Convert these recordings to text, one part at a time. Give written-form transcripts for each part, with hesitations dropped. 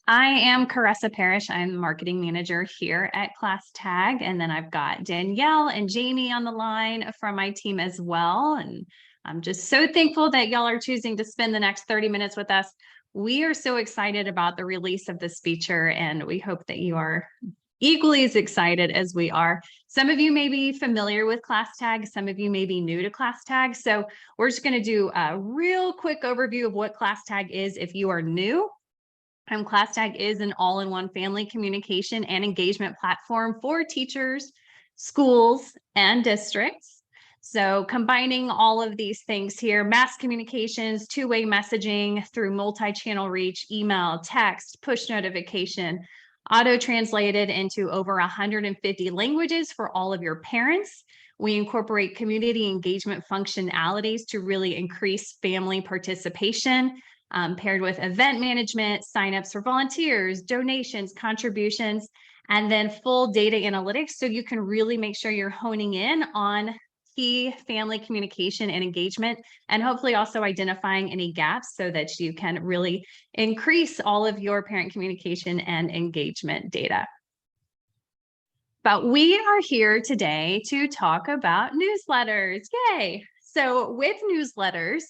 I am Caressa Parrish. I'm the marketing manager here at ClassTag. And then I've got Danielle and Jamie on the line from my team as well. And I'm just so thankful that y'all are choosing to spend the next 30 minutes with us. We are so excited about the release of this feature, and we hope that you are equally as excited as we are. Some of you may be familiar with ClassTag, some of you may be new to ClassTag. So we're just going to do a real quick overview of what ClassTag is if you are new. ClassTag is an all-in-one family communication and engagement platform for teachers, schools, and districts. So combining all of these things here, mass communications, two-way messaging through multi-channel reach, email, text, push notification, auto-translated into over 150 languages for all of your parents. We incorporate community engagement functionalities to really increase family participation. Paired with event management, signups for volunteers, donations, contributions, and then full data analytics. So you can really make sure you're honing in on key family communication and engagement, and hopefully also identifying any gaps so that you can really increase all of your parent communication and engagement data. But we are here today to talk about newsletters. Yay! So with newsletters,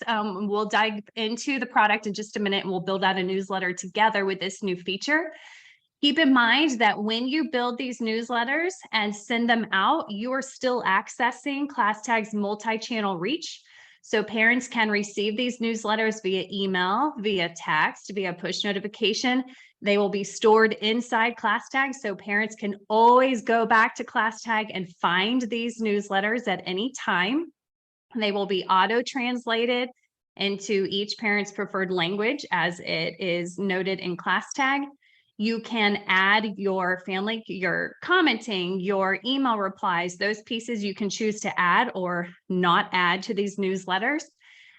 we'll dive into the product in just a minute, and we'll build out a newsletter together with this new feature. Keep in mind that when you build these newsletters and send them out, you are still accessing ClassTag's multi-channel reach. So parents can receive these newsletters via email, via text, via push notification. They will be stored inside ClassTag, so parents can always go back to ClassTag and find these newsletters at any time. They will be auto-translated into each parent's preferred language as it is noted in ClassTag. You can add your family, your commenting, your email replies, those pieces you can choose to add or not add to these newsletters.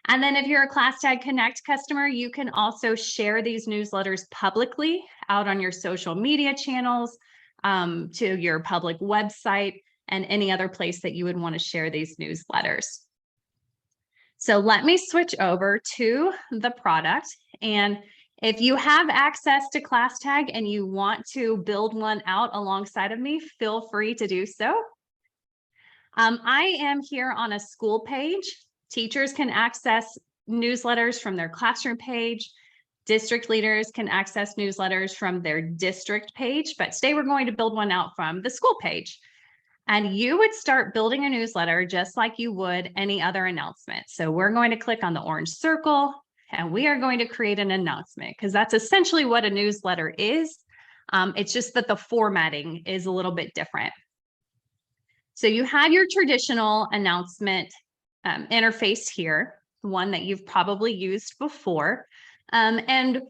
And then if you're a ClassTag Connect customer, you can also share these newsletters publicly out on your social media channels, to your public website, and any other place that you would want to share these newsletters. So let me switch over to the product. And if you have access to ClassTag and you want to build one out alongside of me, feel free to do so. I am here on a school page. Teachers can access newsletters from their classroom page. District leaders can access newsletters from their district page, but today we're going to build one out from the school page. And you would start building a newsletter just like you would any other announcement. So we're going to click on the orange circle and we are going to create an announcement because that's essentially what a newsletter is. It's just that the formatting is a little bit different. So you have your traditional announcement interface here, one that you've probably used before. And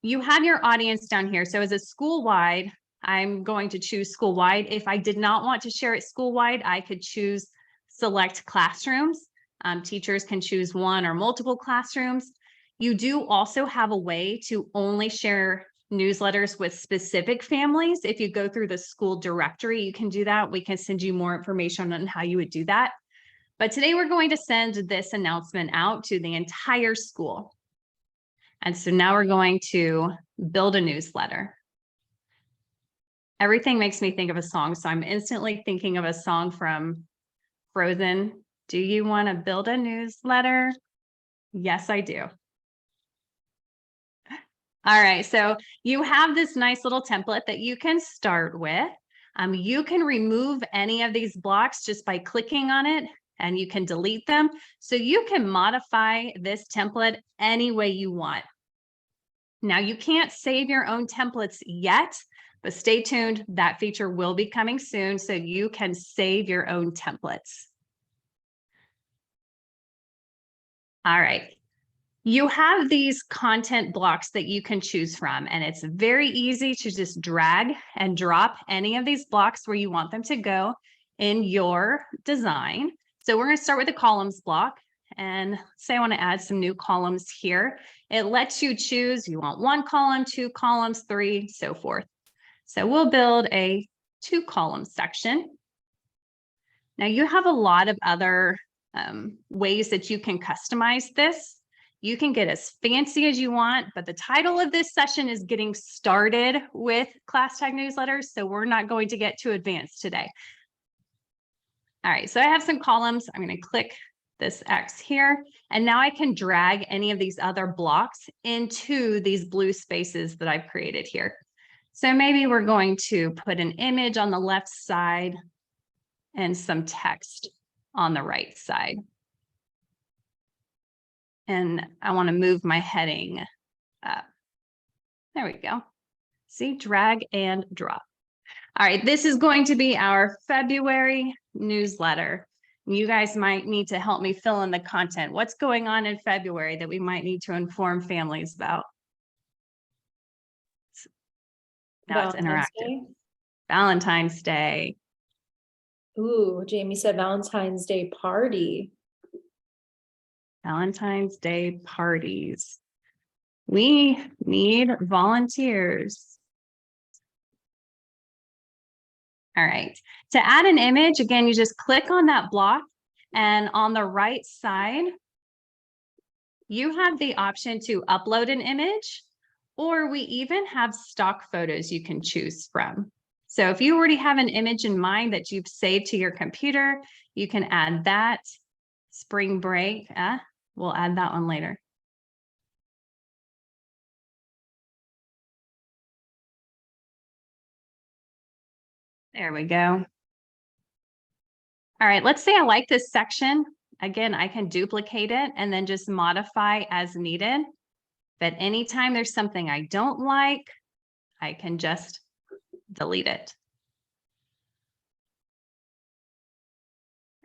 you have your audience down here. So as a school-wide, I'm going to choose school-wide. If I did not want to share it school-wide, I could choose select classrooms. Teachers can choose one or multiple classrooms. You do also have a way to only share newsletters with specific families. If you go through the school directory, you can do that. We can send you more information on how you would do that. But today we're going to send this announcement out to the entire school. And so now we're going to build a newsletter. Everything makes me think of a song, so I'm instantly thinking of a song from Frozen. Do you want to build a newsletter? Yes, I do. All right, so you have this nice little template that you can start with. You can remove any of these blocks just by clicking on it, and you can delete them. So you can modify this template any way you want. Now, you can't save your own templates yet, but stay tuned, that feature will be coming soon so you can save your own templates. All right, you have these content blocks that you can choose from, and it's very easy to just drag and drop any of these blocks where you want them to go in your design. So we're going to start with the columns block, and say I want to add some new columns here. It lets you choose, you want 1 column, 2 columns, 3, so forth. So we'll build a 2-column section. Now you have a lot of other ways that you can customize this. You can get as fancy as you want, but the title of this session is Getting Started with ClassTag Newsletters, so we're not going to get too advanced today. All right, so I have some columns. I'm going to click this X here, and now I can drag any of these other blocks into these blue spaces that I've created here. So maybe we're going to put an image on the left side and some text on the right side. And I want to move my heading up. There we go. See, drag and drop. All right, this is going to be our February newsletter. You guys might need to help me fill in the content. What's going on in February that we might need to inform families about? Now it's interactive. Valentine's Day. Ooh, Jamie said Valentine's Day party. Valentine's Day parties. We need volunteers. All right, to add an image, again, you just click on that block, and on the right side, you have the option to upload an image, or we even have stock photos you can choose from. So if you already have an image in mind that you've saved to your computer, you can add that. Spring break, we'll add that one later. There we go. All right, let's say I like this section. Again, I can duplicate it and then just modify as needed. But anytime there's something I don't like, I can just delete it.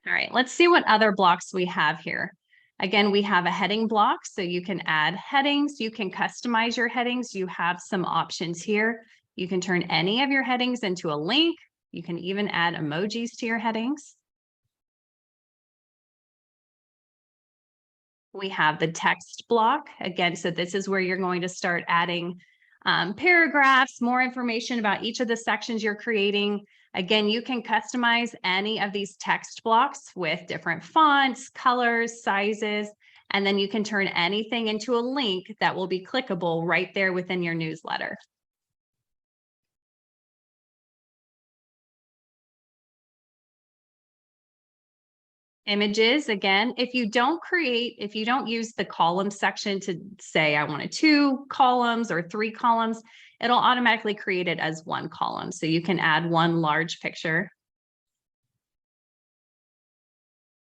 All right, let's see what other blocks we have here. Again, we have a heading block, so you can add headings. You can customize your headings. You have some options here. You can turn any of your headings into a link. You can even add emojis to your headings. We have the text block. Again, so this is where you're going to start adding paragraphs, more information about each of the sections you're creating. Again, you can customize any of these text blocks with different fonts, colors, sizes, and then you can turn anything into a link that will be clickable right there within your newsletter. Images, again, if you don't use the column section to say, I wanted 2 columns or 3 columns, it'll automatically create it as 1 column. So you can add 1 large picture.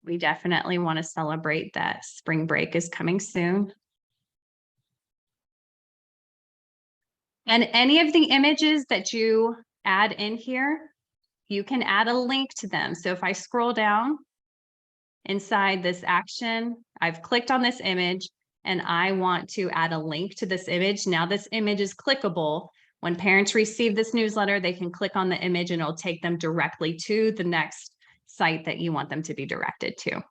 We definitely want to celebrate that spring break is coming soon. And any of the images that you add in here, you can add a link to them. So if I scroll down, inside this action, I've clicked on this image and I want to add a link to this image. Now this image is clickable. When parents receive this newsletter, they can click on the image and it'll take them directly to the next site that you want them to be directed to.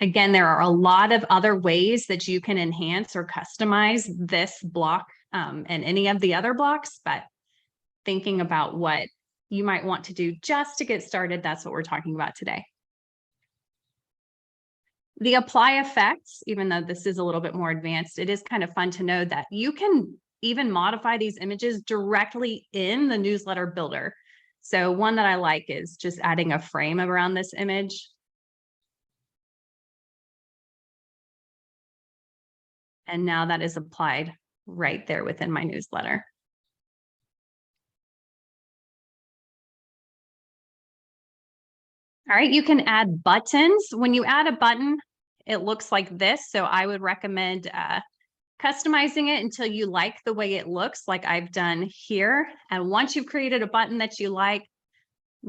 Again, there are a lot of other ways that you can enhance or customize this block and any of the other blocks, but thinking about what you might want to do just to get started, that's what we're talking about today. The apply effects, even though this is a little bit more advanced, it is kind of fun to know that you can even modify these images directly in the newsletter builder. So one that I like is just adding a frame around this image. And now that is applied right there within my newsletter. All right, you can add buttons. When you add a button, it looks like this. So I would recommend customizing it until you like the way it looks, like I've done here. And once you've created a button that you like,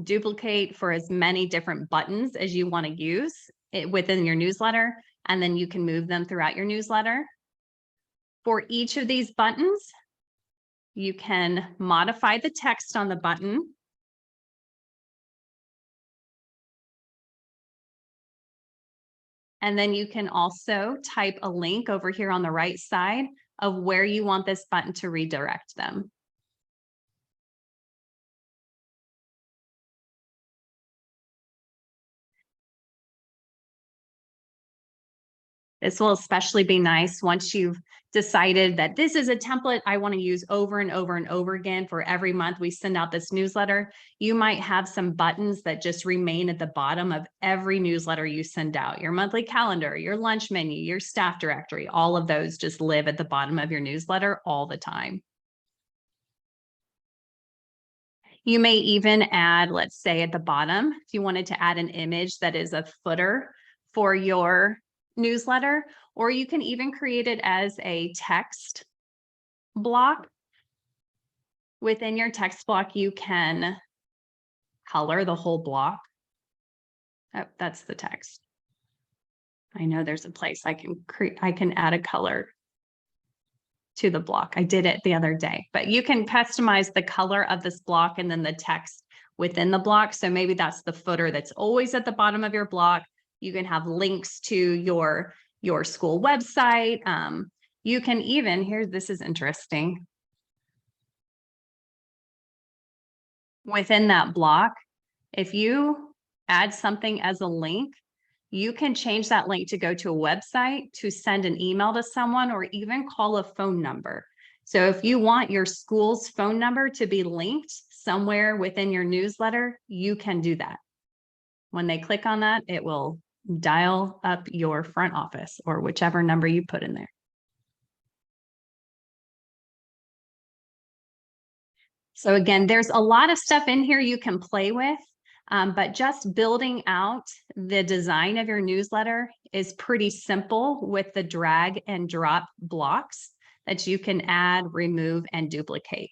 duplicate for as many different buttons as you want to use it within your newsletter, and then you can move them throughout your newsletter. For each of these buttons, you can modify the text on the button. And then you can also type a link over here on the right side of where you want this button to redirect them. This will especially be nice once you've decided that this is a template I want to use over and over and over again for every month we send out this newsletter. You might have some buttons that just remain at the bottom of every newsletter you send out. Your monthly calendar, your lunch menu, your staff directory, all of those just live at the bottom of your newsletter all the time. You may even add, let's say at the bottom, if you wanted to add an image that is a footer for your newsletter, or you can even create it as a text block. Within your text block, you can color the whole block. Oh, that's the text. I know there's a place I can add a color to the block. I did it the other day, but you can customize the color of this block and then the text within the block. So maybe that's the footer that's always at the bottom of your block. You can have links to your school website. You can even, this is interesting. Within that block, if you add something as a link, you can change that link to go to a website, to send an email to someone, or even call a phone number. So if you want your school's phone number to be linked somewhere within your newsletter, you can do that. When they click on that, it will dial up your front office or whichever number you put in there. So again, there's a lot of stuff in here you can play with. But just building out the design of your newsletter is pretty simple with the drag and drop blocks that you can add, remove, and duplicate.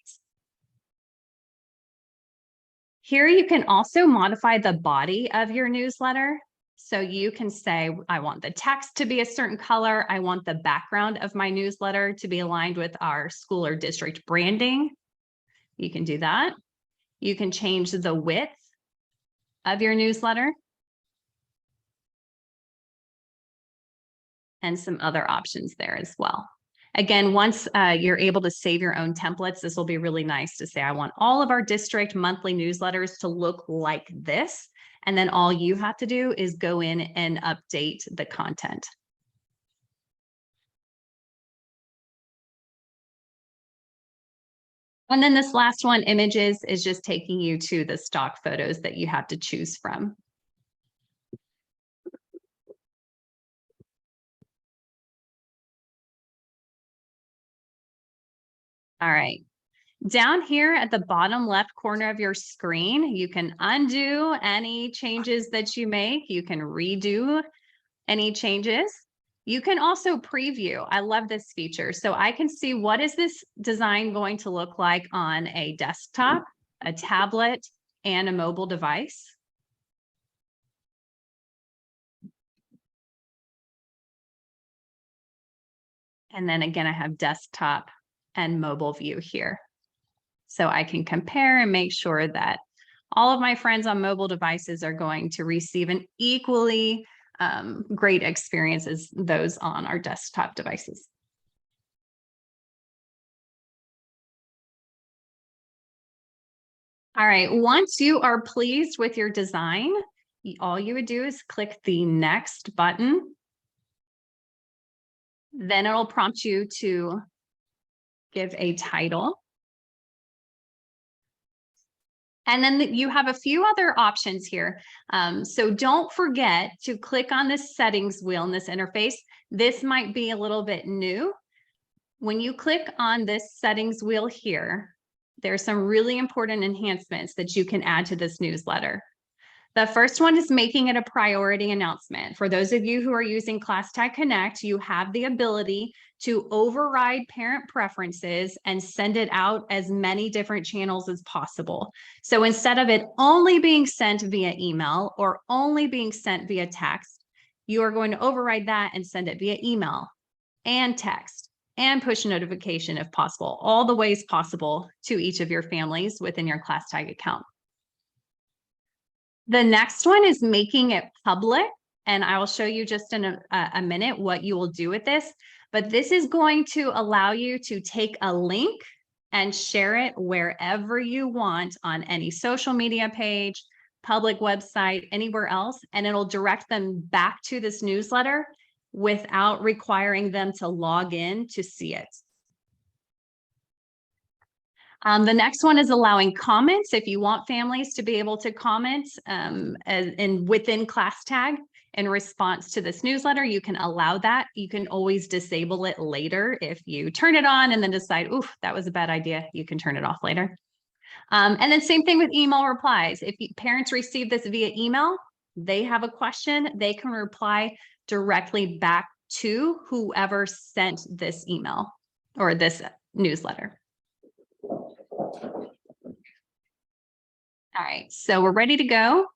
Here you can also modify the body of your newsletter. So you can say, I want the text to be a certain color. I want the background of my newsletter to be aligned with our school or district branding. You can do that. You can change the width of your newsletter and some other options there as well. Again, once you're able to save your own templates, this will be really nice to say, I want all of our district monthly newsletters to look like this. And then all you have to do is go in and update the content. And then this last one, images, is just taking you to the stock photos that you have to choose from. All right. Down here at the bottom left corner of your screen, you can undo any changes that you make. You can redo any changes. You can also preview. I love this feature. So I can see, what is this design going to look like on a desktop, a tablet, and a mobile device. And then again, I have desktop and mobile view here. So I can compare and make sure that all of my friends on mobile devices are going to receive an equally great experience as those on our desktop devices. All right, once you are pleased with your design, all you would do is click the next button. Then it'll prompt you to give a title. And then you have a few other options here. So don't forget to click on this settings wheel in this interface. This might be a little bit new. When you click on this settings wheel here, there's some really important enhancements that you can add to this newsletter. The first one is making it a priority announcement. For those of you who are using ClassTag Connect, you have the ability to override parent preferences and send it out as many different channels as possible. So instead of it only being sent via email or only being sent via text, you are going to override that and send it via email and text and push notification if possible, all the ways possible to each of your families within your ClassTag account. The next one is making it public, and I will show you just in a minute what you will do with this, but this is going to allow you to take a link and share it wherever you want on any social media page, public website, anywhere else, and it'll direct them back to this newsletter without requiring them to log in to see it. The next one is allowing comments. If you want families to be able to comment and within ClassTag in response to this newsletter, you can allow that. You can always disable it later. If you turn it on and then decide, oof, that was a bad idea, you can turn it off later. And then same thing with email replies. If parents receive this via email, they have a question, they can reply directly back to whoever sent this email or this newsletter. All right, so we're ready to go.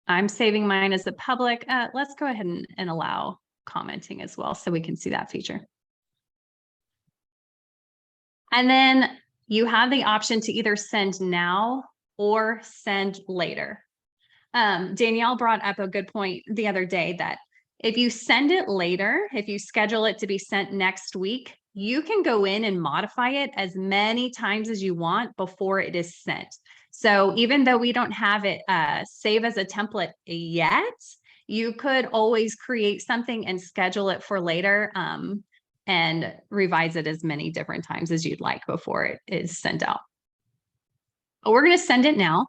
I'm saving mine as a public. Let's go ahead and allow commenting as well so we can see that feature. And then you have the option to either send now or send later. Danielle brought up a good point the other day that if you send it later, if you schedule it to be sent next week, you can go in and modify it as many times as you want before it is sent. So even though we don't have it save as a template yet, you could always create something and schedule it for later and revise it as many different times as you'd like before it is sent out. But we're going to send it now.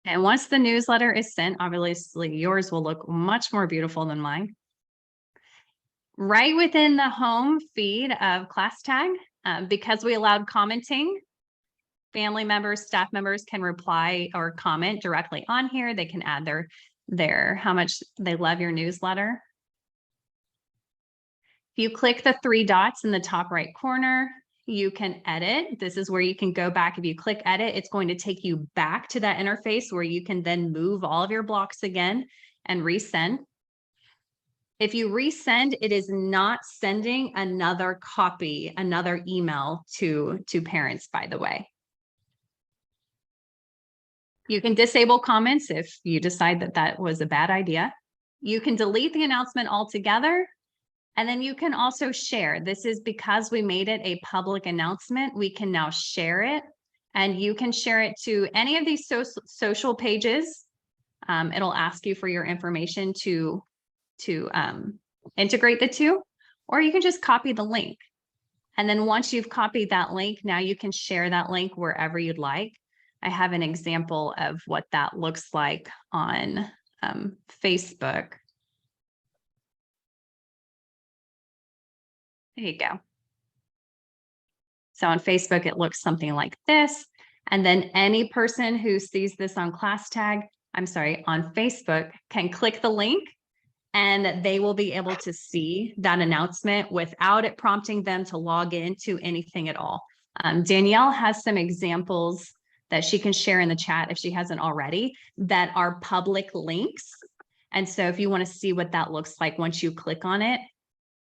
And once the newsletter is sent, obviously yours will look much more beautiful than mine. Right within the home feed of ClassTag, because we allowed commenting, family members, staff members can reply or comment directly on here. They can add their how much they love your newsletter. If you click the 3 dots in the top right corner, you can edit. This is where you can go back. If you click edit, it's going to take you back to that interface where you can then move all of your blocks again and resend. If you resend, it is not sending another copy, another email to parents, by the way. You can disable comments if you decide that that was a bad idea. You can delete the announcement altogether. And then you can also share. This is because we made it a public announcement. We can now share it, and you can share it to any of these social pages. It'll ask you for your information to integrate the two, or you can just copy the link. And then once you've copied that link, now you can share that link wherever you'd like. I have an example of what that looks like on Facebook. There you go. So on Facebook, it looks something like this. And then any person who sees this on ClassTag, on Facebook, can click the link and they will be able to see that announcement without it prompting them to log into anything at all. Danielle has some examples that she can share in the chat if she hasn't already that are public links. And so if you want to see what that looks like once you click on it,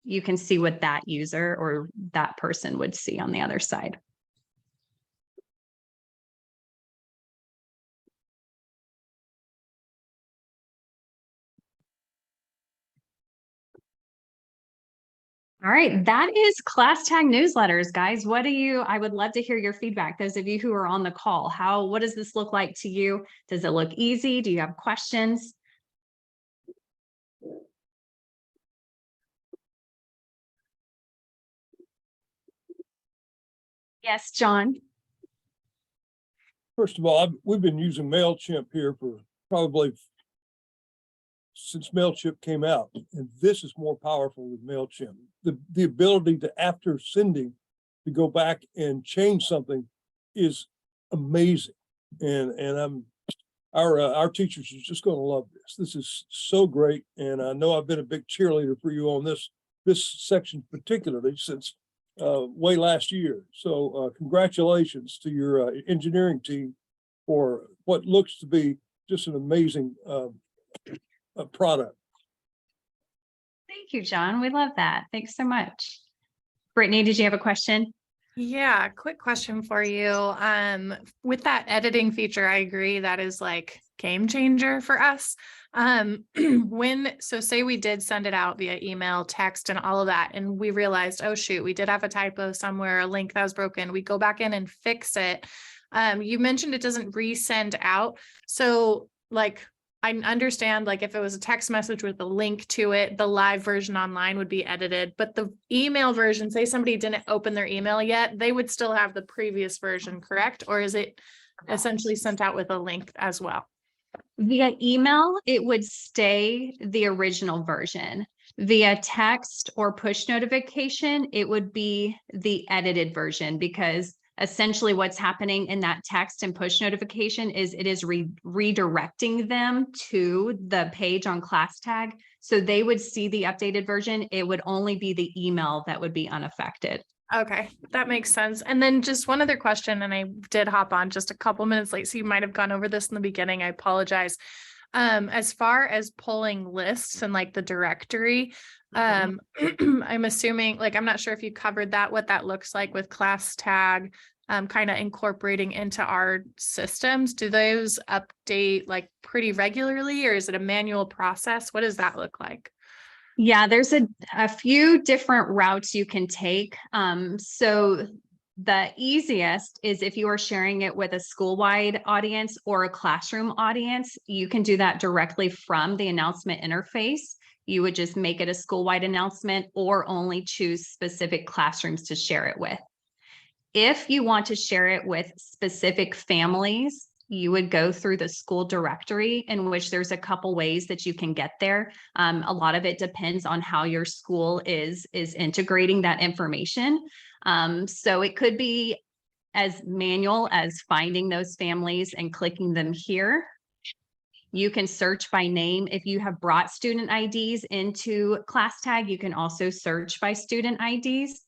you can see what that user or that person would see on the other side. All right, that is ClassTag newsletters, guys. I would love to hear your feedback. Those of you who are on the call, what does this look like to you? Does it look easy? Do you have questions? Yes, John. First of all, we've been using MailChimp here for probably since MailChimp came out, and this is more powerful with MailChimp. The ability to, after sending, to go back and change something is amazing. And our teachers are just going to love this. This is so great. And I know I've been a big cheerleader for you on this section particularly since way last year. So congratulations to your engineering team for what looks to be just an amazing product. Thank you, John. We love that. Thanks so much. Brittany, did you have a question? Yeah, quick question for you. With that editing feature, I agree that is like game changer for us. So say we did send it out via email, text, and all of that, and we realized, oh shoot, we did have a typo somewhere, a link that was broken. We go back in and fix it. You mentioned it doesn't resend out. So like, I understand like if it was a text message with a link to it, the live version online would be edited, but the email version, say somebody didn't open their email yet, they would still have the previous version, correct? Or is it essentially sent out with a link as well? Via email, it would stay the original version. Via text or push notification, it would be the edited version, because essentially what's happening in that text and push notification is it is redirecting them to the page on ClassTag. So they would see the updated version. It would only be the email that would be unaffected. Okay, that makes sense. And then just one other question, and I did hop on just a couple minutes late, so you might have gone over this in the beginning. I apologize. As far as pulling lists and like the directory, I'm assuming, like, I'm not sure if you covered that, what that looks like with ClassTag, kind of incorporating into our systems. Do those update like pretty regularly, or is it a manual process? What does that look like? Yeah, there's a few different routes you can take. So the easiest is if you are sharing it with a school-wide audience or a classroom audience, you can do that directly from the announcement interface. You would just make it a school-wide announcement or only choose specific classrooms to share it with. If you want to share it with specific families, you would go through the school directory, in which there's a couple ways that you can get there. A lot of it depends on how your school is integrating that information. So it could be as manual as finding those families and clicking them here. You can search by name. If you have brought student IDs into ClassTag, you can also search by student IDs.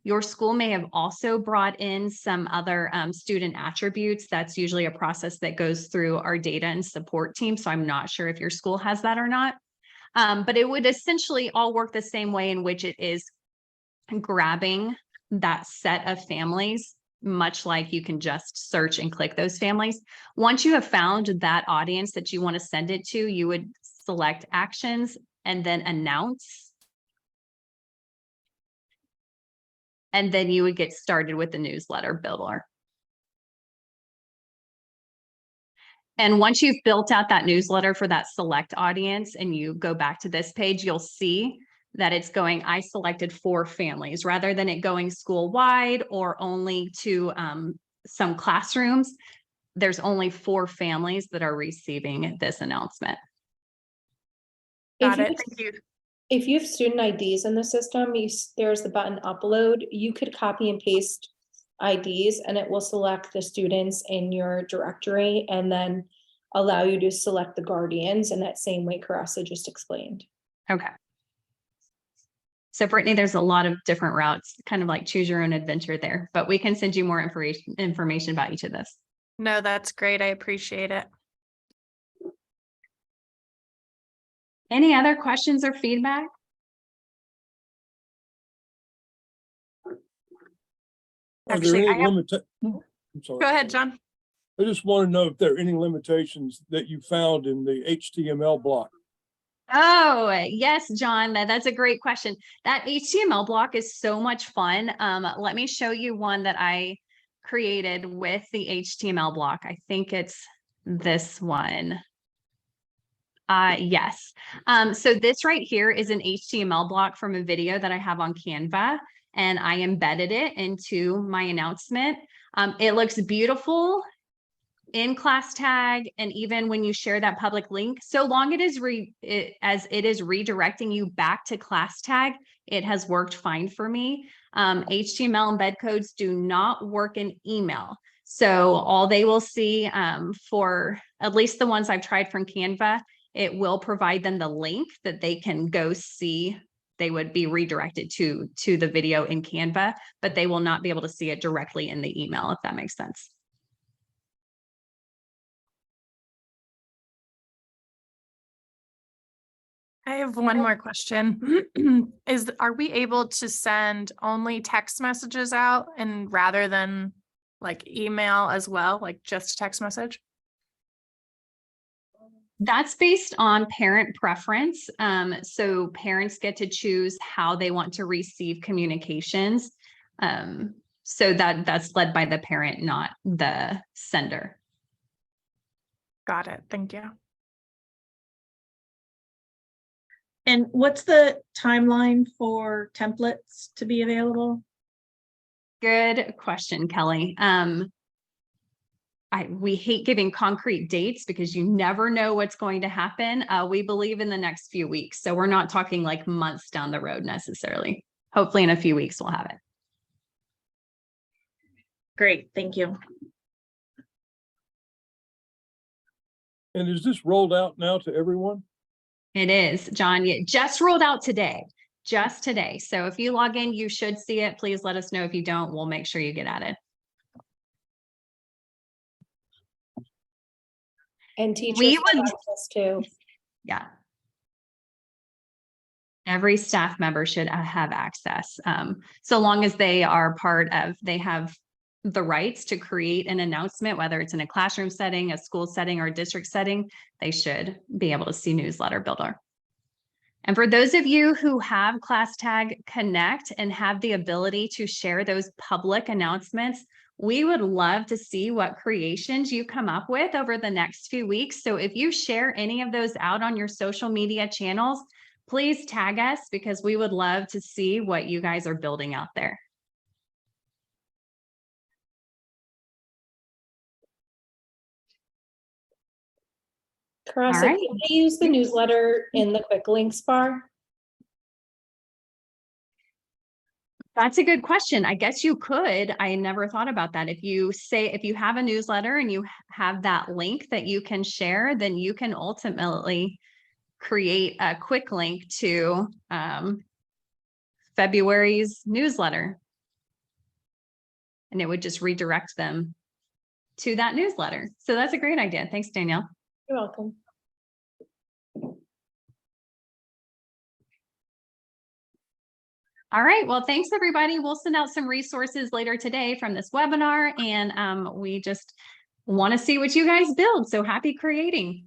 Your school may have also brought in some other student attributes. That's usually a process that goes through our data and support team. So I'm not sure if your school has that or not. But it would essentially all work the same way, in which it is grabbing that set of families, much like you can just search and click those families. Once you have found that audience that you want to send it to, you would select actions and then announce. And then you would get started with the newsletter builder. And once you've built out that newsletter for that select audience and you go back to this page, you'll see that it's going, I selected 4 families, rather than it going school-wide or only to some classrooms. There's only 4 families that are receiving this announcement. Got it. Thank you. If you have student IDs in the system, there's the button upload. You could copy and paste IDs and it will select the students in your directory and then allow you to select the guardians in that same way Caressa just explained. Okay. So Brittany, there's a lot of different routes, kind of like choose your own adventure there, but we can send you more information about each of this. No, that's great. I appreciate it. Any other questions or feedback? Actually, I'm sorry. Go ahead, John. I just want to know if there are any limitations that you found in the HTML block. Oh, yes, John, that's a great question. That HTML block is so much fun. Let me show you one that I created with the HTML block. I think it's this one. Yes. So this right here is an HTML block from a video that I have on Canva, and I embedded it into my announcement. It looks beautiful in ClassTag, and even when you share that public link, so long as it is redirecting you back to ClassTag, it has worked fine for me. HTML embed codes do not work in email. So all they will see for at least the ones I've tried from Canva, it will provide them the link that they can go see. They would be redirected to the video in Canva, but they will not be able to see it directly in the email, if that makes sense. I have one more question. Are we able to send only text messages out and rather than like email as well, like just a text message? That's based on parent preference. So parents get to choose how they want to receive communications. So that's led by the parent, not the sender. Got it. Thank you. And what's the timeline for templates to be available? Good question, Kelly. We hate giving concrete dates because you never know what's going to happen. We believe in the next few weeks. So we're not talking like months down the road necessarily. Hopefully in a few weeks we'll have it. Great, thank you. And is this rolled out now to everyone? It is, John. It just rolled out today, just today. So if you log in, you should see it. Please let us know if you don't. We'll make sure you get at it. And teachers We have would- access to. Yeah. Every staff member should have access, so long as they are they have the rights to create an announcement, whether it's in a classroom setting, a school setting, or a district setting, they should be able to see Newsletter Builder. And for those of you who have ClassTag Connect and have the ability to share those public announcements, we would love to see what creations you come up with over the next few weeks. So if you share any of those out on your social media channels, please tag us because we would love to see what you guys are building out there. Carissa, right. can they use the newsletter in the quick links bar? That's a good question. I guess you could. I never thought about that. If you have a newsletter and you have that link that you can share, then you can ultimately create a quick link to February's newsletter. And it would just redirect them to that newsletter. So that's a great idea. Thanks, Danielle. You're welcome. All right. Well, thanks, everybody. We'll send out some resources later today from this webinar, and we just want to see what you guys build. So happy creating.